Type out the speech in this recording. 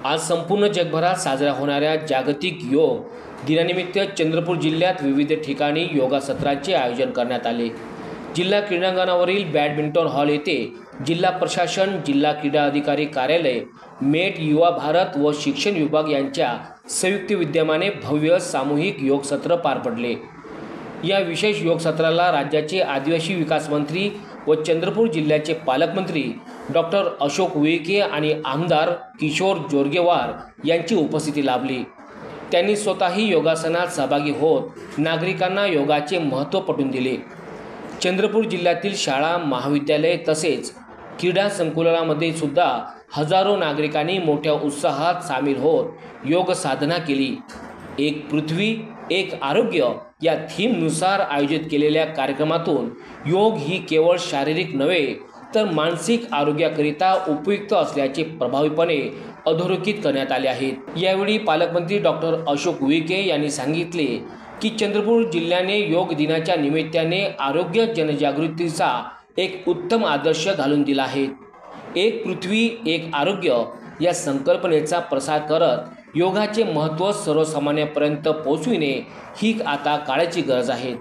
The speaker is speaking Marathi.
आज संपूर्ण जगभरात साजरा होणाऱ्या जागतिक योग दिनानिमित्त चंद्रपूर जिल्ह्यात विविध ठिकाणी योगा सत्रांचे आयोजन करण्यात आले। जिल्हा क्रीडांगणावरील बॅडमिंटन हॉल येथे जिल्हा प्रशासन, जिल्हा क्रीडा अधिकारी कार्यालय, मेट, युवा भारत व शिक्षण विभाग यांच्या संयुक्त विद्यमाने भव्य सामूहिक योग सत्र पार पडले। या विशेष योग सत्राला राज्याचे आदिवासी विकास मंत्री व चंद्रपूर जिल्ह्याचे पालकमंत्री डॉक्टर अशोक उईके आणि आमदार किशोर जोरगेवार यांची उपस्थिती लाभली। त्यांनी स्वतःही योगासनात सहभागी होत नागरिकांना योगाचे महत्त्व पटवून दिले। चंद्रपूर जिल्ह्यातील शाळा, महाविद्यालय तसेच क्रीडा संकुलामध्ये सुद्धा हजारो नागरिकांनी मोठ्या उत्साहात सामील होत योग साधना केली। एक पृथ्वी एक आरोग्य या थीमनुसार आयोजित केलेल्या कार्यक्रमातून योग ही केवळ शारीरिक नव्हे तर मानसिक आरोग्याकरिता उपयुक्त असल्याचे प्रभावीपणे अधोरेखित करण्यात आले आहेत। यावेळी पालकमंत्री डॉक्टर अशोक उईके यांनी सांगितले की चंद्रपूर जिल्ह्याने योग दिनाच्या निमित्ताने आरोग्य जनजागृतीचा एक उत्तम आदर्श घालून दिला आहे। एक पृथ्वी एक आरोग्य या संकल्पनेचा प्रसार करत योगाचे महत्त्व सर्वसामान्यांपर्यंत पोहोचविणे ही आता काळाची गरज आहे।